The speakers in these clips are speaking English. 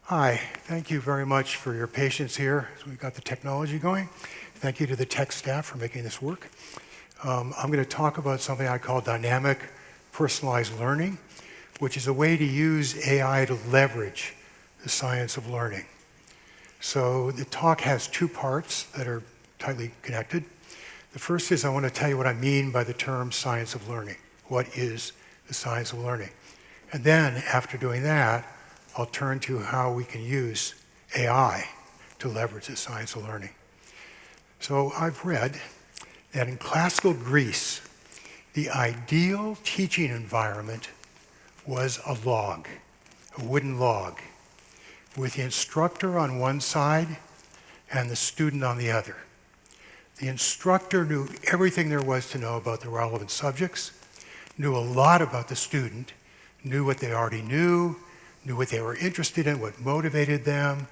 Hi, thank you very much for your patience here as we got the technology going. Thank you to the tech staff for making this work. I'm going to talk about something I call dynamic personalized learning, which is a way to use AI to leverage the science of learning. So the talk has two parts that are tightly connected. The first is I want to tell you what I mean by the term science of learning. What is the science of learning? And then after doing that, I'll turn to how we can use AI to leverage the science of learning. So I've read that in classical Greece, the ideal teaching environment was a log, a wooden log, with the instructor on one side and the student on the other. The instructor knew everything there was to know about the relevant subjects, knew a lot about the student, knew what they already knew what they were interested in, what motivated them,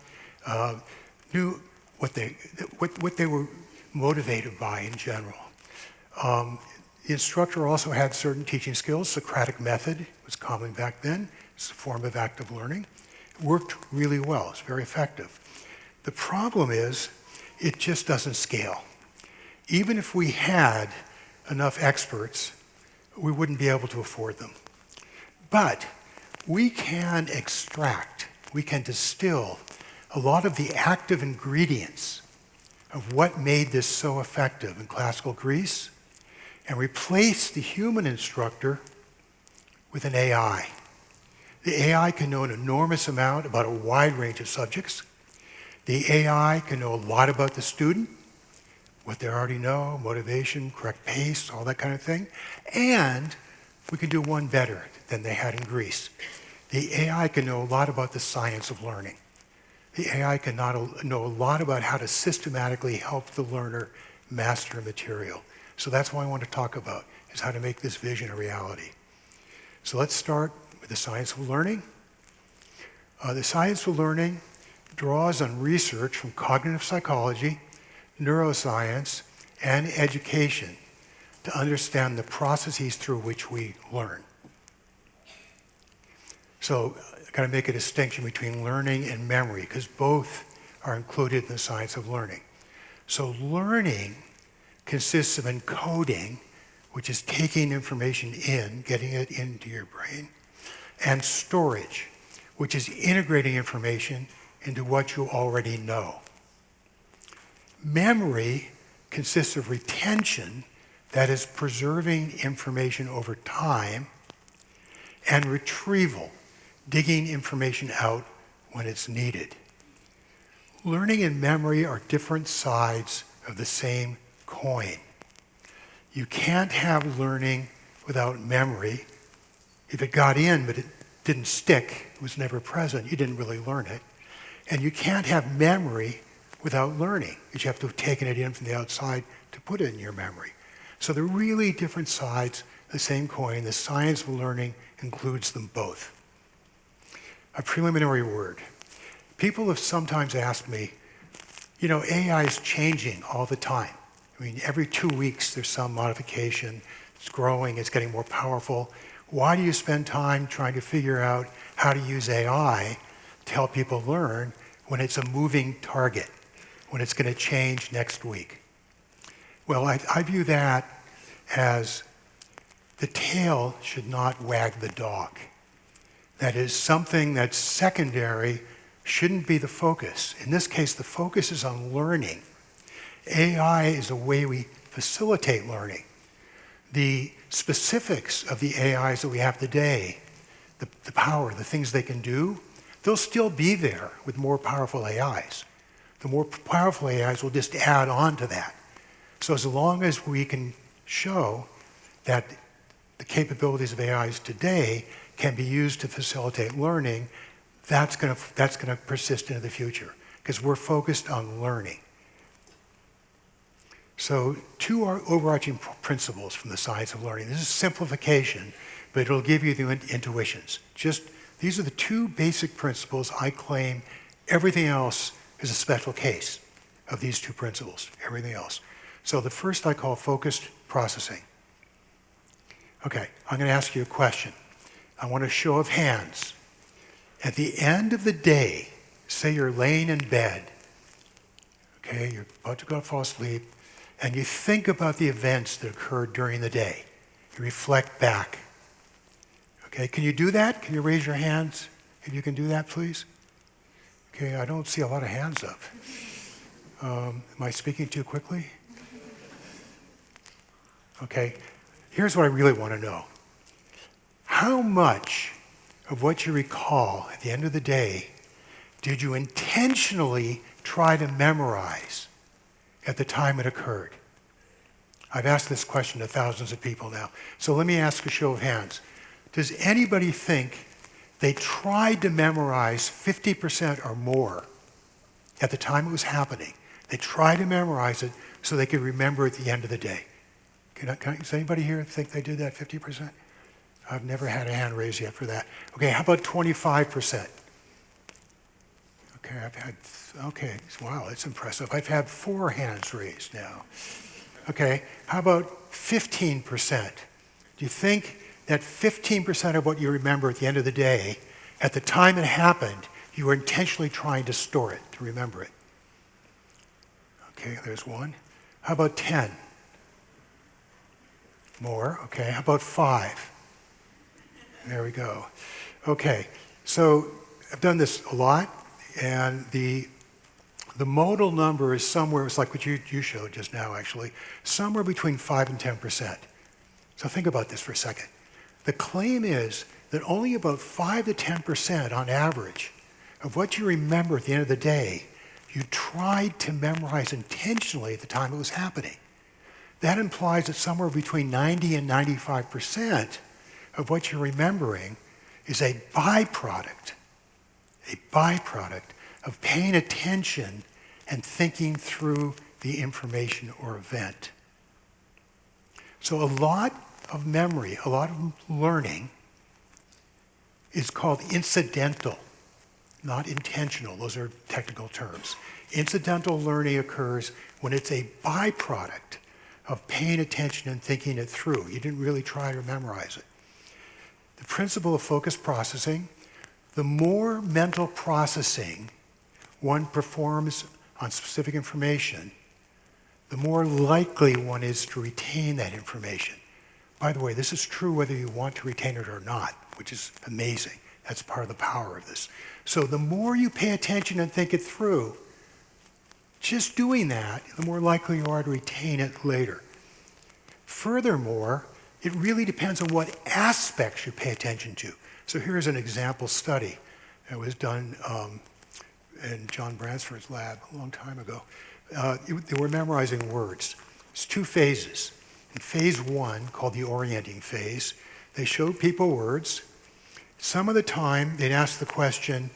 knew what they were motivated by in general. The instructor also had certain teaching skills. Socratic method was common back then. It's a form of active learning. It worked really well. It's very effective. The problem is it just doesn't scale. Even if we had enough experts, we wouldn't be able to afford them. But we can extract, we can distill a lot of the active ingredients of what made this so effective in classical Greece and replace the human instructor with an AI. The AI can know an enormous amount about a wide range of subjects. The AI can know a lot about the student, what they already know, motivation, correct pace, all that kind of thing. And we can do one better than they had in Greece. The AI can know a lot about the science of learning. The AI can know a lot about how to systematically help the learner master material. So that's what I want to talk about, is how to make this vision a reality. So let's start with the science of learning. The science of learning draws on research from cognitive psychology, neuroscience, and education to understand the processes through which we learn. So I've got to make a distinction between learning and memory because both are included in the science of learning. So learning consists of encoding, which is taking information in, getting it into your brain, and storage, which is integrating information into what you already know. Memory consists of retention, that is preserving information over time, and retrieval, digging information out when it's needed. Learning and memory are different sides of the same coin. You can't have learning without memory. If it got in but it didn't stick, it was never present, you didn't really learn it. And you can't have memory without learning, because you have to have taken it in from the outside to put it in your memory. So they're really different sides of the same coin. The science of learning includes them both. A preliminary word. People have sometimes asked me, AI is changing all the time. I mean, every 2 weeks there's some modification. It's growing, it's getting more powerful. Why do you spend time trying to figure out how to use AI to help people learn when it's a moving target, when it's going to change next week? Well, I view that as the tail should not wag the dog. That is, something that's secondary shouldn't be the focus. In this case, the focus is on learning. AI is a way we facilitate learning. The specifics of the AIs that we have today, the power, the things they can do, they'll still be there with more powerful AIs. The more powerful AIs will just add on to that. So as long as we can show that the capabilities of AIs today can be used to facilitate learning, that's going to persist into the future because we're focused on learning. So two overarching principles from the science of learning. This is simplification, but it'll give you the intuitions. These are the two basic principles. I claim everything else is a special case of these two principles, everything else. So the first I call focused processing. Okay, I'm going to ask you a question. I want a show of hands. At the end of the day, say you're laying in bed, okay, you're about to go fall asleep, and you think about the events that occurred during the day. You reflect back. Okay, can you do that? Can you raise your hands if you can do that, please? Okay, I don't see a lot of hands up. Am I speaking too quickly? Okay, here's what I really want to know. How much of what you recall at the end of the day did you intentionally try to memorize at the time it occurred? I've asked this question to thousands of people now. So let me ask a show of hands. Does anybody think they tried to memorize 50% or more at the time it was happening? They tried to memorize it so they could remember at the end of the day. Does anybody here think they did that 50%? I've never had a hand raised yet for that. Okay, how about 25%? Okay, wow, that's impressive. I've had 4 hands raised now. Okay, how about 15%? Do you think that 15% of what you remember at the end of the day, at the time it happened, you were intentionally trying to store it, to remember it? Okay, there's 1. How about 10? More, okay, how about 5? There we go. Okay, so I've done this a lot, and the modal number is somewhere, it's like what you showed just now actually, somewhere between 5 and 10%. So think about this for a second. The claim is that only about 5 to 10% on average of what you remember at the end of the day, you tried to memorize intentionally at the time it was happening. That implies that somewhere between 90 and 95% of what you're remembering is a byproduct of paying attention and thinking through the information or event. So a lot of memory, a lot of learning is called incidental, not intentional. Those are technical terms. Incidental learning occurs when it's a byproduct of paying attention and thinking it through. You didn't really try to memorize it. The principle of focused processing, the more mental processing one performs on specific information, the more likely one is to retain that information. By the way, this is true whether you want to retain it or not, which is amazing. That's part of the power of this. So the more you pay attention and think it through, just doing that, the more likely you are to retain it later. Furthermore, it really depends on what aspects you pay attention to. So here's an example study that was done in John Bransford's lab a long time ago. They were memorizing words. It's 2 phases. In phase 1, called the orienting phase, they showed people words. Some of the time, they'd ask the question,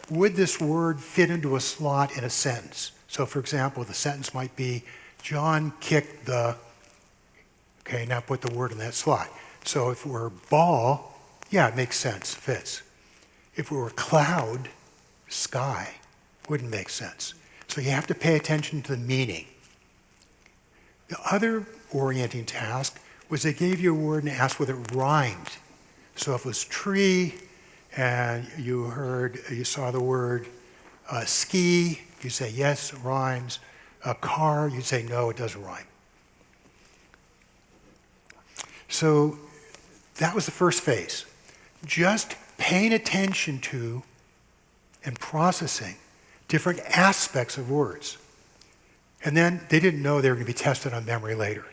would this word fit into a slot in a sentence? So for example, the sentence might be, John kicked the, okay, now put the word in that slot. So if it were ball, yeah, it makes sense, fits. If it were cloud, sky, wouldn't make sense. So you have to pay attention to the meaning. The other orienting task was they gave you a word and asked whether it rhymed. So if it was tree and you saw the word ski, you say yes, it rhymes. A car, you'd say no, it doesn't rhyme. So that was the first phase. Just paying attention to and processing different aspects of words. And then they didn't know they were going to be tested on memory later.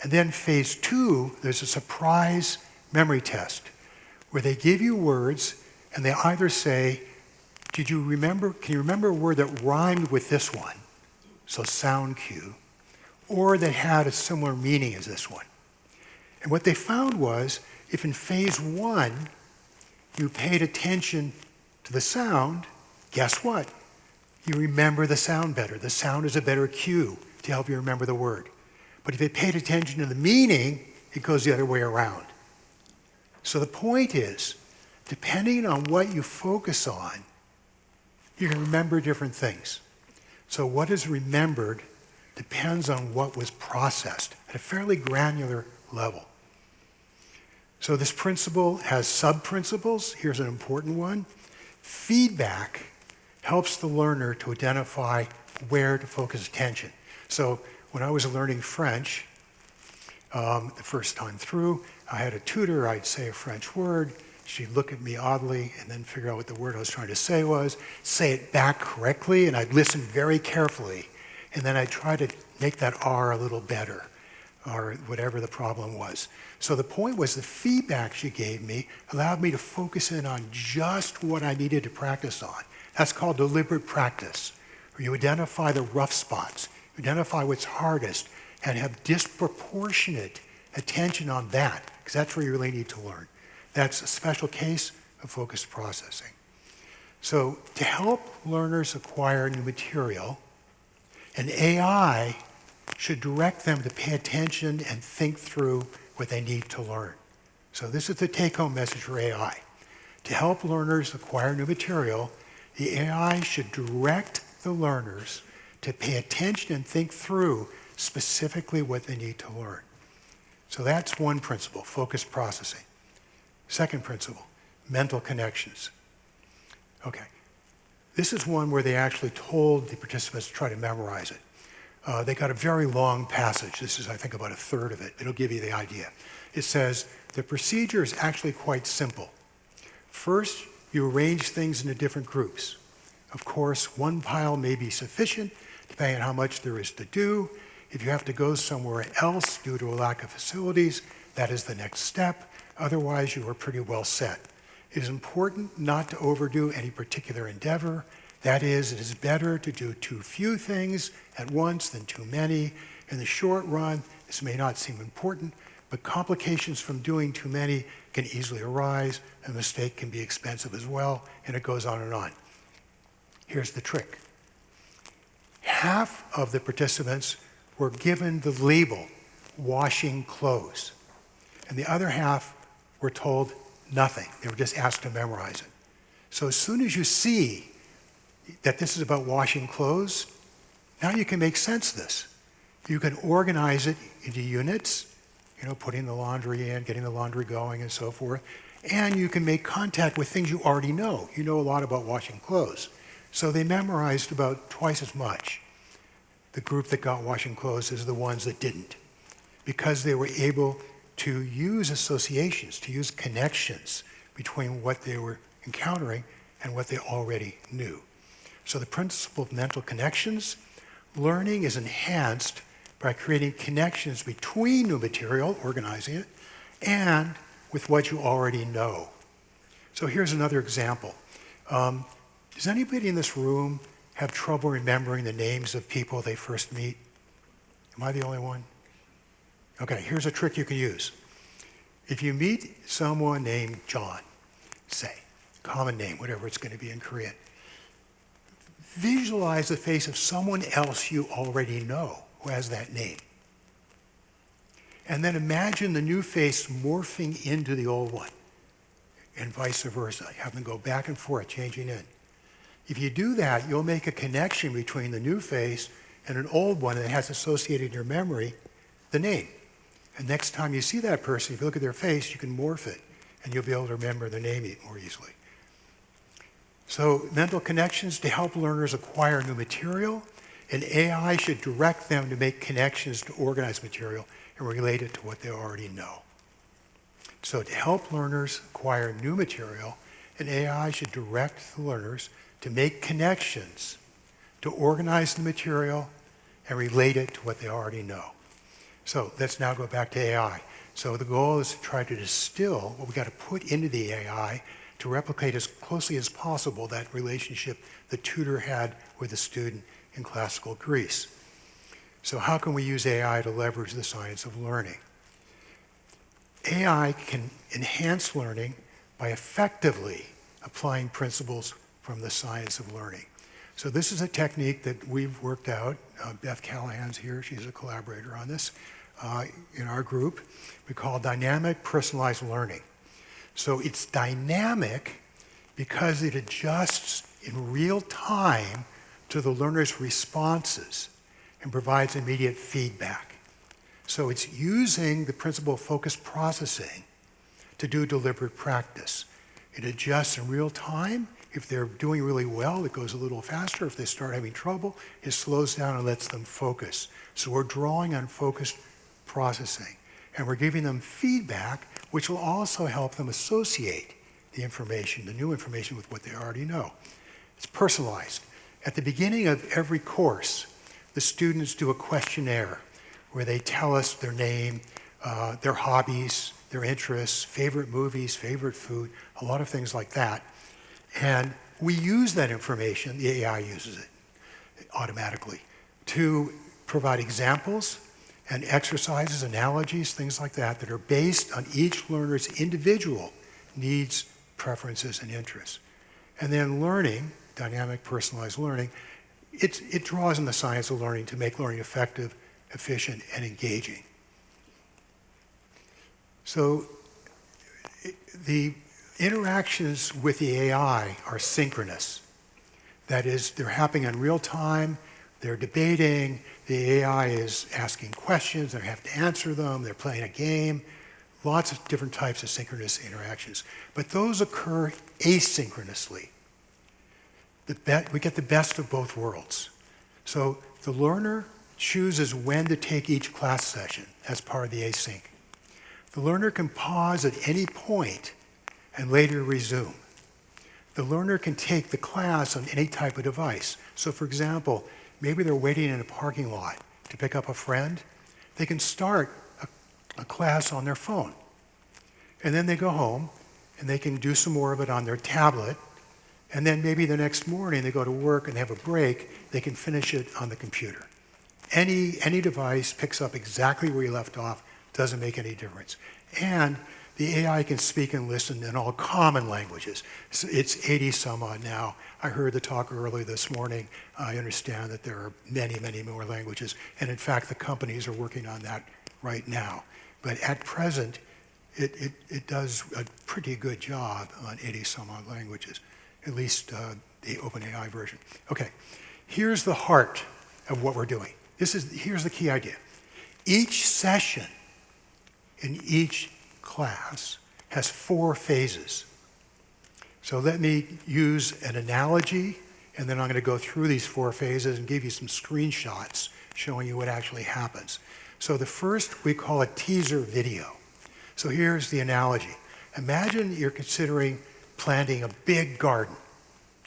And then phase 2, there's a surprise memory test where they give you words and they either say, can you remember a word that rhymed with this one? So sound cue. Or that had a similar meaning as this one. And what they found was, if in phase 1 you paid attention to the sound, guess what? You remember the sound better. The sound is a better cue to help you remember the word. But if you paid attention to the meaning, it goes the other way around. So the point is, depending on what you focus on, you can remember different things. So what is remembered depends on what was processed at a fairly granular level. So this principle has sub-principles. Here's an important one. Feedback helps the learner to identify where to focus attention. So when I was learning French, the first time through, I had a tutor. I'd say a French word. She'd look at me oddly and then figure out what the word I was trying to say was, say it back correctly, and I'd listen very carefully. And then I'd try to make that R a little better, or whatever the problem was. So the point was the feedback she gave me allowed me to focus in on just what I needed to practice on. That's called deliberate practice, where you identify the rough spots, you identify what's hardest, and have disproportionate attention on that, because that's where you really need to learn. That's a special case of focused processing. So to help learners acquire new material, an AI should direct them to pay attention and think through what they need to learn. So this is the take-home message for AI. To help learners acquire new material, the AI should direct the learners to pay attention and think through specifically what they need to learn. So that's one principle, focused processing. Second principle, mental connections. Okay, this is one where they actually told the participants to try to memorize it. They got a very long passage. This is, I think, about a third of it. It'll give you the idea. It says, the procedure is actually quite simple. First, you arrange things into different groups. Of course, one pile may be sufficient, depending on how much there is to do. If you have to go somewhere else due to a lack of facilities, that is the next step. Otherwise, you are pretty well set. It is important not to overdo any particular endeavor. That is, it is better to do too few things at once than too many. In the short run, this may not seem important, but complications from doing too many can easily arise. A mistake can be expensive as well, and it goes on and on. Here's the trick. Half of the participants were given the label, washing clothes, and the other half were told nothing. They were just asked to memorize it. So as soon as you see that this is about washing clothes, now you can make sense of this. You can organize it into units, putting the laundry in, getting the laundry going, and so forth. And you can make contact with things you already know. You know a lot about washing clothes. So they memorized about twice as much. The group that got washing clothes is the ones that didn't, because they were able to use associations, to use connections between what they were encountering and what they already knew. So the principle of mental connections, learning is enhanced by creating connections between new material, organizing it, and with what you already know. So here's another example. Does anybody in this room have trouble remembering the names of people they first meet? Am I the only one? Okay, here's a trick you can use. If you meet someone named John, say, common name, whatever it's going to be in Korean, visualize the face of someone else you already know who has that name. And then imagine the new face morphing into the old one, and vice versa. Have them go back and forth, changing in. If you do that, you'll make a connection between the new face and an old one that has associated in your memory the name. And next time you see that person, if you look at their face, you can morph it, and you'll be able to remember their name more easily. So mental connections to help learners acquire new material, and AI should direct them to make connections to organize material and relate it to what they already know. So to help learners acquire new material, an AI should direct the learners to make connections, to organize the material, and relate it to what they already know. So let's now go back to AI. So the goal is to try to distill what we got to put into the AI to replicate as closely as possible that relationship the tutor had with the student in classical Greece. So how can we use AI to leverage the science of learning? AI can enhance learning by effectively applying principles from the science of learning. So this is a technique that we've worked out. Beth Callahan's here. She's a collaborator on this in our group. We call dynamic personalized learning. So it's dynamic because it adjusts in real time to the learner's responses and provides immediate feedback. So it's using the principle of focused processing to do deliberate practice. It adjusts in real time If they're doing really well, it goes a little faster. If they start having trouble, it slows down and lets them focus. So we're drawing on focused processing. And we're giving them feedback, which will also help them associate the information, the new information, with what they already know. It's personalized. At the beginning of every course, the students do a questionnaire where they tell us their name, their hobbies, their interests, favorite movies, favorite food, a lot of things like that. And we use that information, the AI uses it automatically, to provide examples and exercises, analogies, things like that, that are based on each learner's individual needs, preferences, and interests. And then learning, dynamic personalized learning, it draws on the science of learning to make learning effective, efficient, and engaging. So the interactions with the AI are synchronous. That is, they're happening in real time, they're debating, the AI is asking questions, they have to answer them, they're playing a game, lots of different types of synchronous interactions. But those occur asynchronously. We get the best of both worlds. So the learner chooses when to take each class session as part of the async. The learner can pause at any point and later resume. The learner can take the class on any type of device. So for example, maybe they're waiting in a parking lot to pick up a friend. They can start a class on their phone. And then they go home and they can do some more of it on their tablet. And then maybe the next morning they go to work and they have a break, they can finish it on the computer. Any device picks up exactly where you left off, doesn't make any difference. And the AI can speak and listen in all common languages. It's 80 some odd now. I heard the talk early this morning. I understand that there are many, many more languages. And in fact, the companies are working on that right now. But at present, it does a pretty good job on 80 some odd languages, at least the OpenAI version. Okay, here's the heart of what we're doing. Here's the key idea. Each session in each class has 4 phases. So let me use an analogy, and then I'm going to go through these 4 phases and give you some screenshots showing you what actually happens. So the first we call a teaser video. So here's the analogy. Imagine you're considering planting a big garden.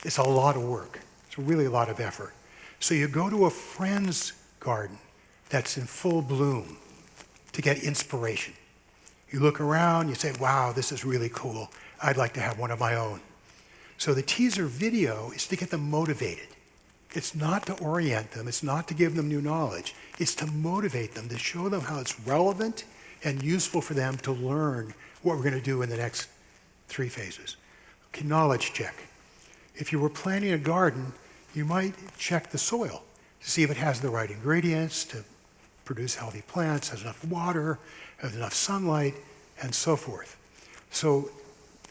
It's a lot of work. It's really a lot of effort. So you go to a friend's garden that's in full bloom to get inspiration. You look around, you say, wow, this is really cool. I'd like to have one of my own. So the teaser video is to get them motivated. It's not to orient them. It's not to give them new knowledge. It's to motivate them, to show them how it's relevant and useful for them to learn what we're going to do in the next 3 phases. Okay, knowledge check. If you were planting a garden, you might check the soil to see if it has the right ingredients to produce healthy plants, has enough water, has enough sunlight, and so forth. So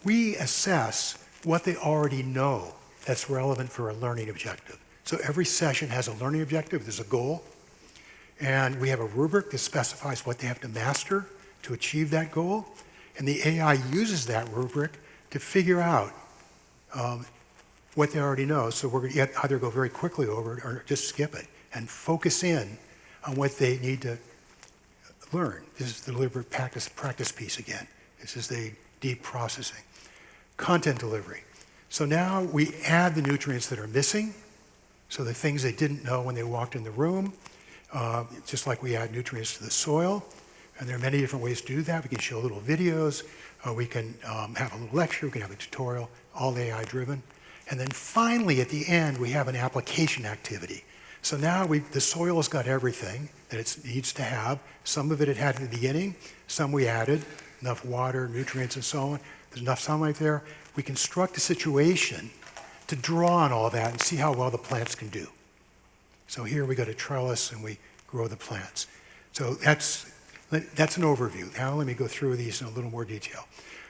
we assess what they already know that's relevant for a learning objective. So every session has a learning objective, there's a goal, and we have a rubric that specifies what they have to master to achieve that goal, and the AI uses that rubric to figure out what they already know. So we're going to either go very quickly over it or just skip it and focus in on what they need to learn. This is the deliberate practice piece again. This is the deep processing. Content delivery. So now we add the nutrients that are missing, so the things they didn't know when they walked in the room, just like we add nutrients to the soil. And there are many different ways to do that. We can show little videos, we can have a little lecture, we can have a tutorial, all AI driven. And then finally at the end we have an application activity. So now the soil's got everything that it needs to have. Some of it had at the beginning, some we added, enough water, nutrients, and so on. There's enough sunlight there. We construct a situation to draw on all that and see how well the plants can do. So here we got a trellis and we grow the plants. So that's an overview. Now let me go through these in a little more detail.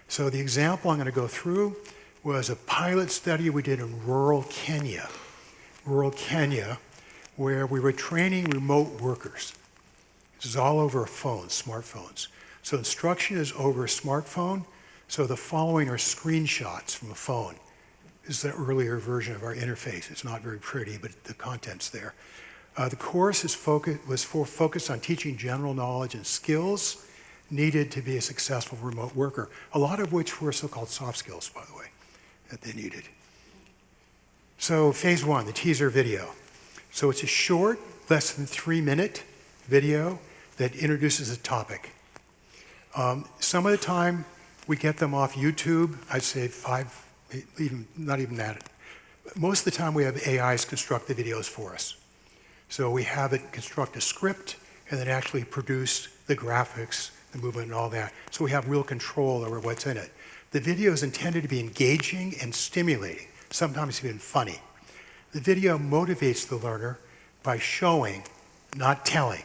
So the example I'm going to go through was a pilot study we did in rural Kenya, where we were training remote workers. This is all over a phone, smartphones. So instruction is over a smartphone, so the following are screenshots from a phone. This is the earlier version of our interface. It's not very pretty, but the content's there. The course was focused on teaching general knowledge and skills needed to be a successful remote worker, a lot of which were so-called soft skills, by the way, that they needed. So phase one, the teaser video. So it's a short, less than 3-minute video that introduces a topic. Some of the time we get them off YouTube, I'd say 5, not even that. Most of the time we have AIs construct the videos for us. So we have it construct a script and then actually produce the graphics, the movement and all that. So we have real control over what's in it. The video is intended to be engaging and stimulating, sometimes even funny. The video motivates the learner by showing, not telling,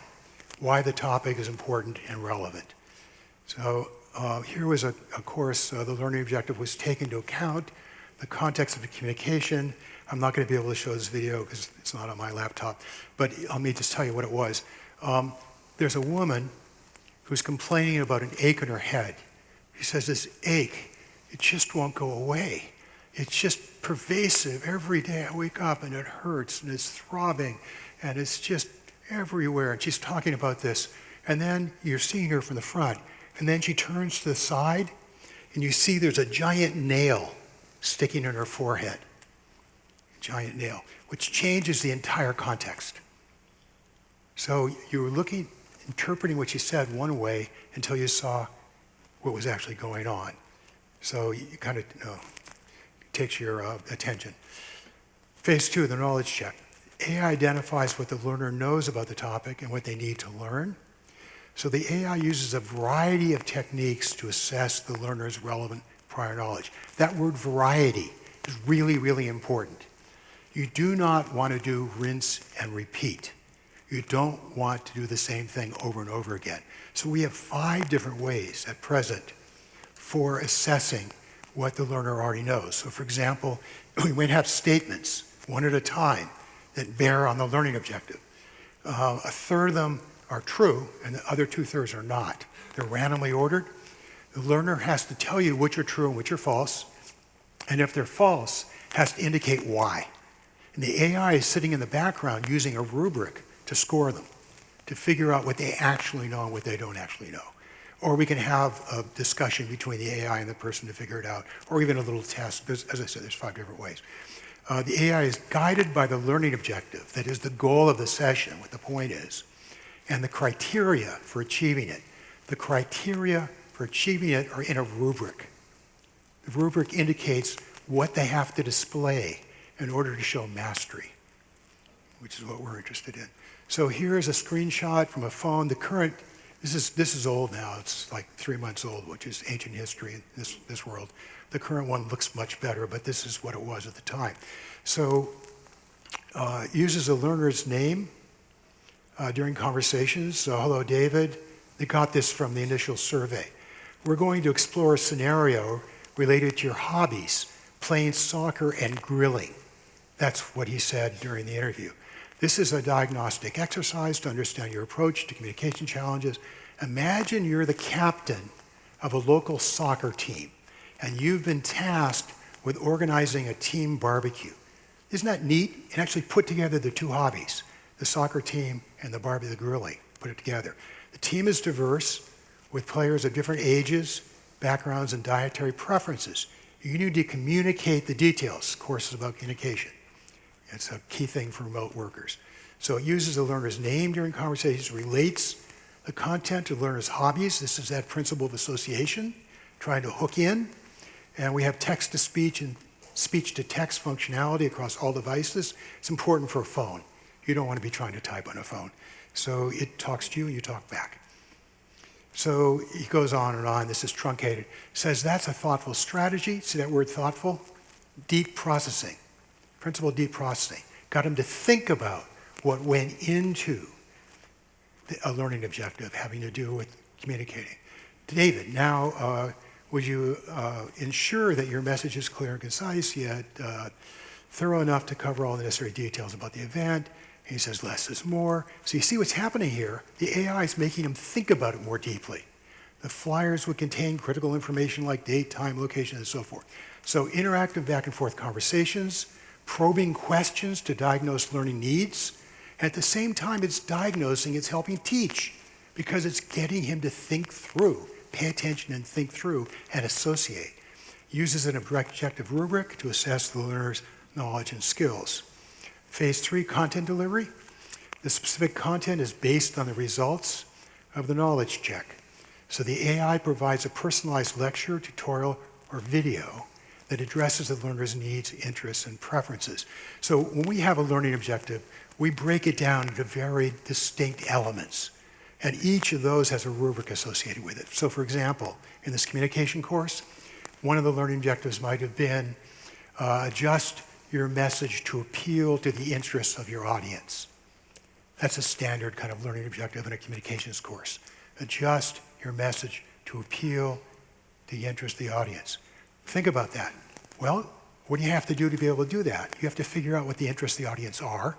why the topic is important and relevant. So here was a course, the learning objective was take into account the context of the communication. I'm not going to be able to show this video because it's not on my laptop, but let me just tell you what it was. There's a woman who's complaining about an ache in her head. She says, this ache, it just won't go away. It's just pervasive. Every day I wake up and it hurts and it's throbbing and it's just everywhere. And she's talking about this. And then you're seeing her from the front. And then she turns to the side and you see there's a giant nail sticking in her forehead. Giant nail, which changes the entire context. So you were interpreting what she said one way until you saw what was actually going on. So you kind of takes your attention. Phase two, the knowledge check. AI identifies what the learner knows about the topic and what they need to learn. So the AI uses a variety of techniques to assess the learner's relevant prior knowledge. That word variety is really, really important. You do not want to do rinse and repeat. You don't want to do the same thing over and over again. So we have 5 different ways at present for assessing what the learner already knows. So for example, we might have statements, one at a time, that bear on the learning objective. A third of them are true, and the other 2/3 are not. They're randomly ordered. The learner has to tell you which are true and which are false, and if they're false, has to indicate why. And the AI is sitting in the background using a rubric to score them, to figure out what they actually know and what they don't actually know. Or we can have a discussion between the AI and the person to figure it out, or even a little test. As I said, there's 5 different ways. The AI is guided by the learning objective, that is the goal of the session, what the point is, and the criteria for achieving it. The criteria for achieving it are in a rubric. The rubric indicates what they have to display in order to show mastery, which is what we're interested in. So here is a screenshot from a phone. The current, this is old now. It's like 3 months old, which is ancient history in this world. The current one looks much better, but this is what it was at the time. So it uses a learner's name during conversations. So hello, David. They got this from the initial survey. We're going to explore a scenario related to your hobbies, playing soccer and grilling. That's what he said during the interview. This is a diagnostic exercise to understand your approach to communication challenges. Imagine you're the captain of a local soccer team, and you've been tasked with organizing a team barbecue. Isn't that neat? And actually put together the 2 hobbies, the soccer team and the grilling, put it together. The team is diverse, with players of different ages, backgrounds, and dietary preferences. You need to communicate the details. Course is about communication. It's a key thing for remote workers. So it uses the learner's name during conversations, relates the content to the learner's hobbies. This is that principle of association, trying to hook in. And we have text-to-speech and speech-to-text functionality across all devices. It's important for a phone. You don't want to be trying to type on a phone. So it talks to you and you talk back. So he goes on and on. This is truncated. Says that's a thoughtful strategy. See that word thoughtful? Deep processing. Principle of deep processing. Got him to think about what went into a learning objective having to do with communicating. David, now would you ensure that your message is clear and concise, yet thorough enough to cover all the necessary details about the event? He says less is more. So you see what's happening here. The AI is making him think about it more deeply. The flyers would contain critical information like date, time, location, and so forth. So interactive back and forth conversations, probing questions to diagnose learning needs. At the same time it's diagnosing, it's helping teach because it's getting him to think through, pay attention and think through and associate. Uses an objective rubric to assess the learner's knowledge and skills. Phase 3, content delivery. The specific content is based on the results of the knowledge check. So the AI provides a personalized lecture, tutorial, or video that addresses the learner's needs, interests, and preferences. So when we have a learning objective, we break it down into very distinct elements. And each of those has a rubric associated with it. So for example, in this communication course, one of the learning objectives might have been adjust your message to appeal to the interests of your audience. That's a standard kind of learning objective in a communications course. Adjust your message to appeal to the interest of the audience. Think about that. Well, what do you have to do to be able to do that? You have to figure out what the interests of the audience are.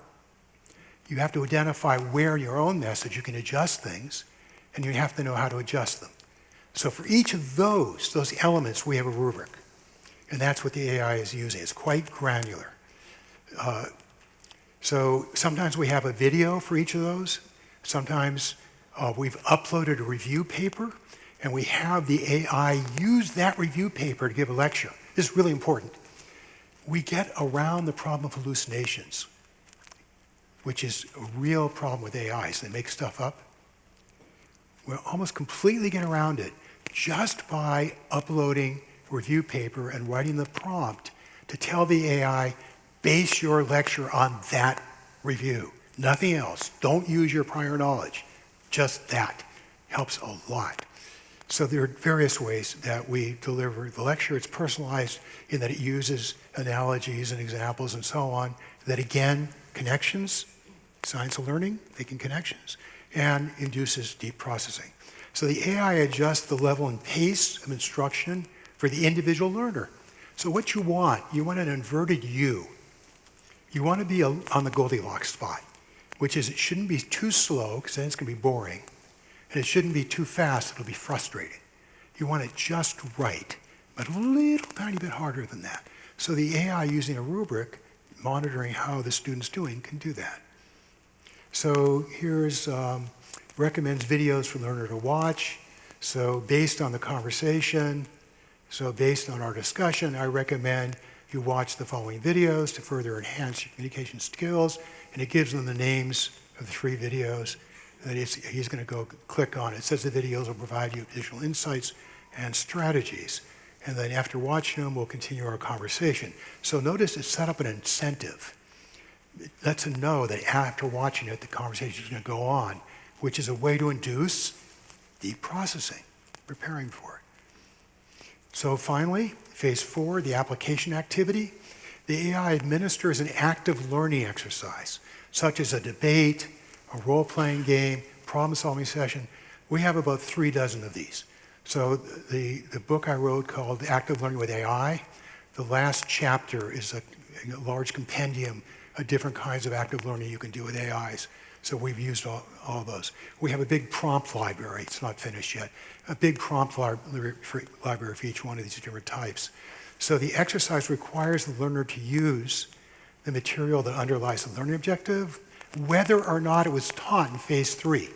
You have to identify where your own message, you can adjust things, and you have to know how to adjust them. So for each of those elements, we have a rubric. And that's what the AI is using. It's quite granular. So sometimes we have a video for each of those. Sometimes we've uploaded a review paper, and we have the AI use that review paper to give a lecture. This is really important. We get around the problem of hallucinations, which is a real problem with AIs. They make stuff up. We'll almost completely get around it just by uploading a review paper and writing the prompt to tell the AI, base your lecture on that review. Nothing else. Don't use your prior knowledge. Just that. Helps a lot. So there are various ways that we deliver the lecture. It's personalized in that it uses analogies and examples and so on. That again, connections, science of learning, making connections, and induces deep processing. So the AI adjusts the level and pace of instruction for the individual learner. So what you want an inverted U. You want to be on the Goldilocks spot, which is it shouldn't be too slow, because then it's going to be boring, and it shouldn't be too fast, it'll be frustrating. You want it just right, but a little tiny bit harder than that. So the AI using a rubric, monitoring how the student's doing, can do that. So here's, recommends videos for the learner to watch. So based on the conversation, so based on our discussion, I recommend you watch the following videos to further enhance your communication skills, and it gives them the names of the 3 videos that he's going to go click on. It says the videos will provide you additional insights and strategies. And then after watching them, we'll continue our conversation. So notice it's set up an incentive. It lets them know that after watching it, the conversation is going to go on, which is a way to induce deep processing, preparing for it. So finally, phase 4, the application activity. The AI administers an active learning exercise, such as a debate, a role-playing game, problem-solving session. We have about 3 dozen of these. So the book I wrote called Active Learning with AI, the last chapter is a large compendium of different kinds of active learning you can do with AIs. So we've used all those. We have a big prompt library. It's not finished yet. A big prompt library for each one of these different types. So the exercise requires the learner to use the material that underlies the learning objective, whether or not it was taught in phase 3.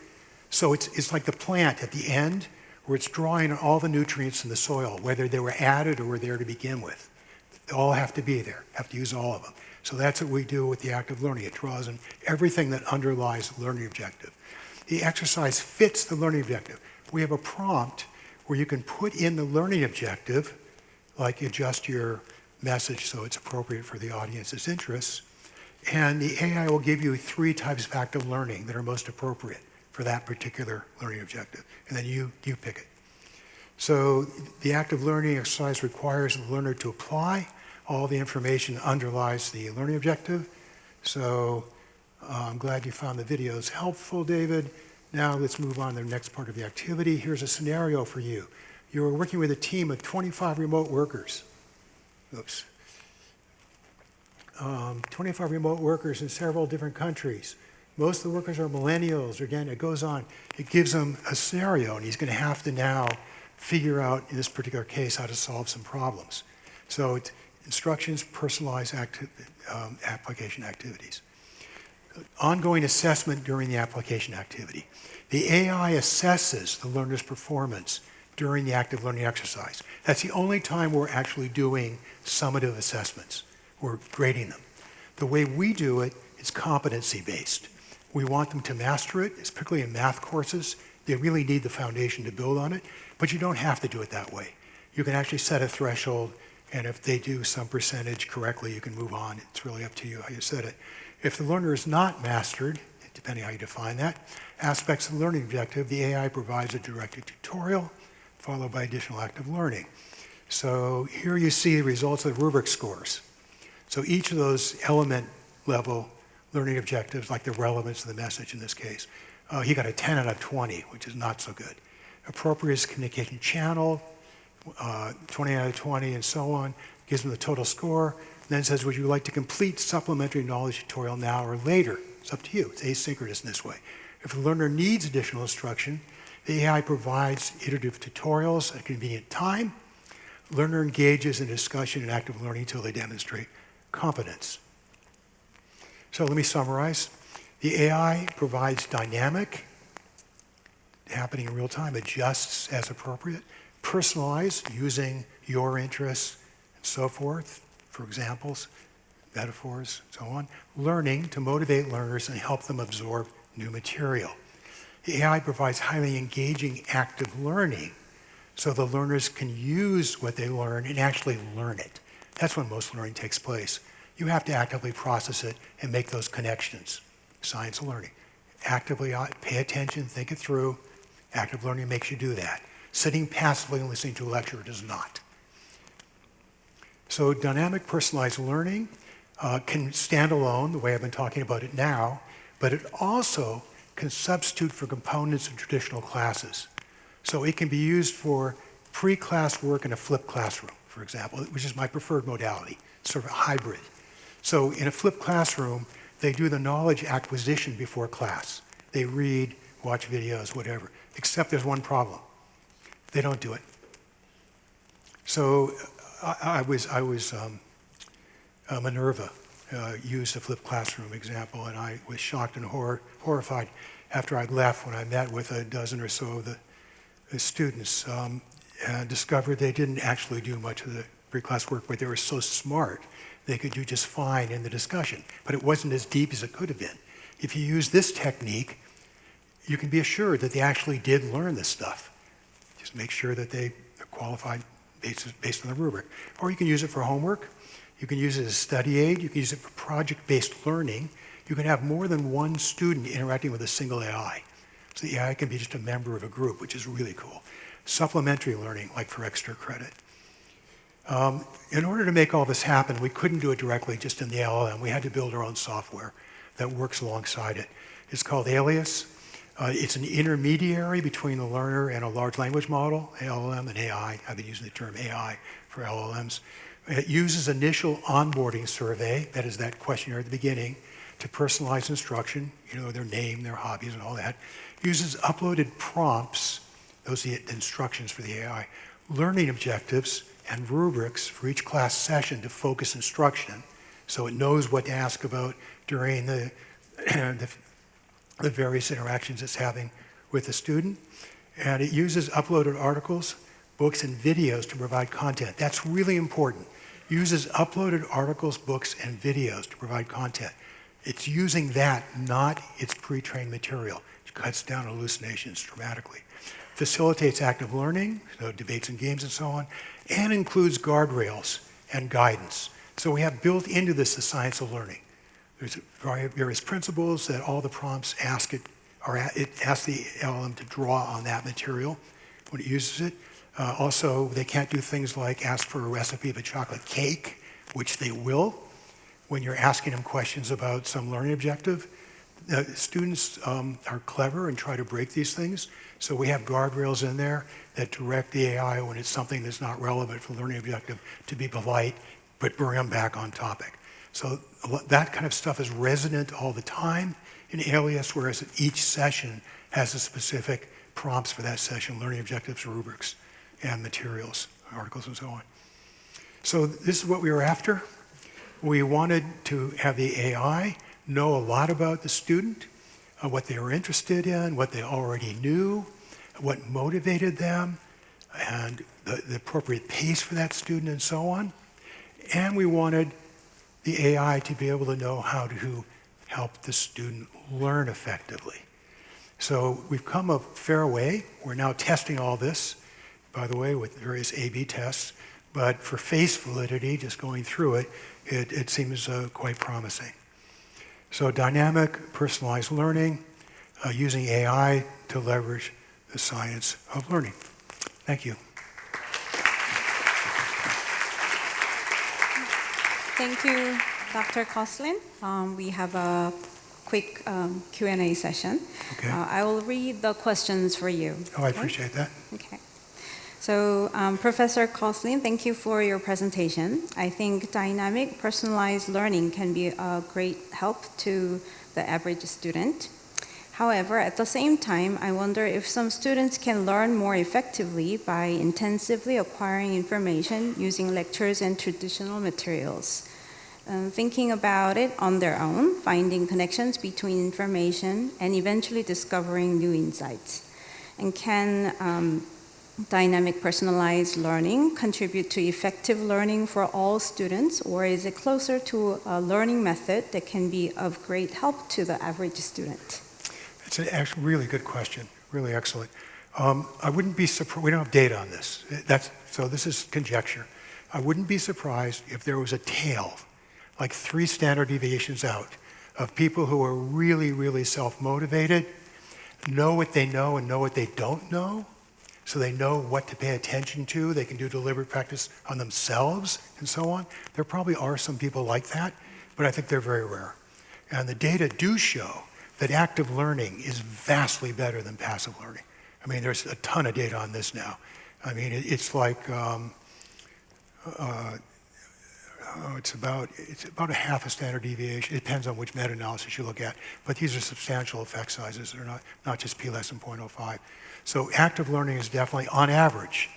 So it's like the plant at the end, where it's drawing on all the nutrients in the soil, whether they were added or were there to begin with. They all have to be there, have to use all of them. So that's what we do with the active learning. It draws on everything that underlies the learning objective. The exercise fits the learning objective. We have a prompt where you can put in the learning objective, like adjust your message so it's appropriate for the audience's interests, and the AI will give you 3 types of active learning that are most appropriate for that particular learning objective, and then you pick it. So the active learning exercise requires the learner to apply all the information that underlies the learning objective. So I'm glad you found the videos helpful, David. Now let's move on to the next part of the activity. Here's a scenario for you. You're working with a team of 25 remote workers. 25 remote workers in several different countries. Most of the workers are millennials. Again, it goes on. It gives him a scenario, and he's going to have to now figure out, in this particular case, how to solve some problems. So it's instructions, personalized application activities. Ongoing assessment during the application activity. The AI assesses the learner's performance during the active learning exercise. That's the only time we're actually doing summative assessments. We're grading them. The way we do it is competency-based. We want them to master it, particularly in math courses. They really need the foundation to build on it, but you don't have to do it that way. You can actually set a threshold, and if they do some percentage correctly, you can move on. It's really up to you how you set it. If the learner is not mastered, depending how you define that, aspects of the learning objective, the AI provides a directed tutorial, followed by additional active learning. So here you see the results of the rubric scores. So each of those element level learning objectives, like the relevance of the message in this case, he got a 10 out of 20, which is not so good. Appropriate communication channel, 20 out of 20, and so on, gives him the total score, and then says, would you like to complete supplementary knowledge tutorial now or later? It's up to you. It's asynchronous in this way. If the learner needs additional instruction, the AI provides iterative tutorials at a convenient time. Learner engages in discussion and active learning until they demonstrate competence. So let me summarize. The AI provides dynamic, happening in real time, adjusts as appropriate, personalized, using your interests and so forth, for examples, metaphors, so on. Learning to motivate learners and help them absorb new material. The AI provides highly engaging active learning so the learners can use what they learn and actually learn it. That's when most learning takes place. You have to actively process it and make those connections. Science of learning. Actively pay attention, think it through. Active learning makes you do that. Sitting passively and listening to a lecture does not. So dynamic personalized learning can stand alone, the way I've been talking about it now, but it also can substitute for components of traditional classes. So it can be used for pre-class work in a flipped classroom, for example, which is my preferred modality, sort of a hybrid. So in a flipped classroom, they do the knowledge acquisition before class. They read, watch videos, whatever, except there's one problem. They don't do it. So Minerva used a flipped classroom example, and I was shocked and horrified after I'd left when I met with a dozen or so of the students and discovered they didn't actually do much of the pre-class work, but they were so smart they could do just fine in the discussion. But it wasn't as deep as it could have been. If you use this technique, you can be assured that they actually did learn this stuff. Just make sure that they are qualified based on the rubric. Or you can use it for homework. You can use it as a study aid. You can use it for project-based learning. You can have more than one student interacting with a single AI. So the AI can be just a member of a group, which is really cool. Supplementary learning, like for extra credit. In order to make all this happen, we couldn't do it directly just in the LLM. We had to build our own software that works alongside it. It's called Alias. It's an intermediary between the learner and a large language model, LLM and AI. I've been using the term AI for LLMs. It uses initial onboarding survey, that is that questionnaire at the beginning, to personalize instruction, their name, their hobbies, and all that. Uses uploaded prompts, those are the instructions for the AI, learning objectives, and rubrics for each class session to focus instruction, so it knows what to ask about during the various interactions it's having with the student. And it uses uploaded articles, books, and videos to provide content. That's really important. Uses uploaded articles, books, and videos to provide content. It's using that, not its pre-trained material, which cuts down hallucinations dramatically. Facilitates active learning, so debates and games and so on, and includes guardrails and guidance. So we have built into this the science of learning. There's various principles that all the prompts ask it, or it asks the LLM to draw on that material when it uses it. Also, they can't do things like ask for a recipe of a chocolate cake, which they will when you're asking them questions about some learning objective. Students are clever and try to break these things, so we have guardrails in there that direct the AI when it's something that's not relevant for the learning objective to be polite, but bring them back on topic. So that kind of stuff is resonant all the time an alias, whereas each session has a specific prompts for that session, learning objectives, rubrics, and materials, articles, and so on. So this is what we were after. We wanted to have the AI know a lot about the student, what they were interested in, what they already knew, what motivated them, and the appropriate pace for that student, and so on. And we wanted the AI to be able to know how to help the student learn effectively. So we've come a fair way. We're now testing all this, by the way, with various A/B tests. But for face validity, just going through it, it seems quite promising. So dynamic, personalized learning, using AI to leverage the science of learning. Thank you. Thank you, Dr. Kosslyn. We have a quick Q&A session. Okay. I will read the questions for you. Oh, I appreciate that. Okay. So, Professor Kosslyn, thank you for your presentation. I think dynamic, personalized learning can be a great help to the average student. However, at the same time, I wonder if some students can learn more effectively by intensively acquiring information using lectures and traditional materials. Thinking about it on their own, finding connections between information, and eventually discovering new insights. And can dynamic personalized learning contribute to effective learning for all students, or is it closer to a learning method that can be of great help to the average student? It's an actually really good question, really excellent. I wouldn't be surprised, we don't have data on this, so this is conjecture. I wouldn't be surprised if there was a tail, like 3 standard deviations out, of people who are really, really self-motivated, know what they know and know what they don't know, so they know what to pay attention to, they can do deliberate practice on themselves, and so on. There probably are some people like that, but I think they're very rare. And the data do show that active learning is vastly better than passive learning. I mean, there's a ton of data on this now. I mean, it's like, it's about a half a standard deviation. It depends on which meta-analysis you look at, but these are substantial effect sizes. They're not just p less than 0.05. So active learning is definitely, on average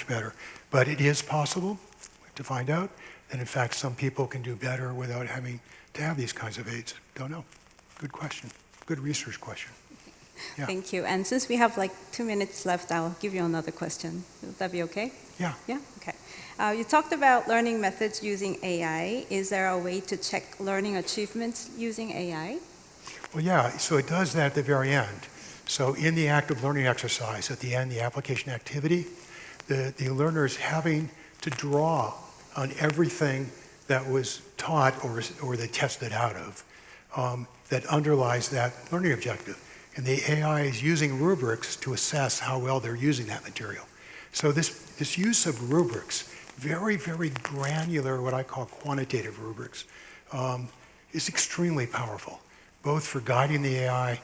better. But it is possible to find out that, in fact, some people can do better without having to have these kinds of aids. Don't know. Good question. Good research question. Yeah. Thank you. And since we have like 2 minutes left, I'll give you another question. Would that be okay? Yeah. Yeah? Okay. You talked about learning methods using AI. Is there a way to check learning achievements using AI? Well, yeah. So it does that at the very end. So in the active learning exercise, at the end, the application activity, the learner's having to draw on everything that was taught or they tested out of that underlies that learning objective. And the AI is using rubrics to assess how well they're using that material. So this use of rubrics, very, very granular, what I call quantitative rubrics, is extremely powerful, both for guiding the AI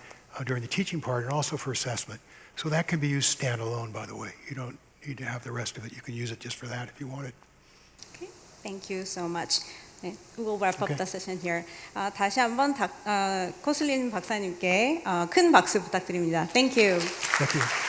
during the teaching part and also for assessment. So that can be used standalone, by the way. You don't need to have the rest of it. You can use it just for that if you want it. Okay, thank you so much. 네, we'll wrap up Okay. the session here. 다시 한번 코슬린 박사님께 큰 박수 부탁드립니다. Thank you. Thank you.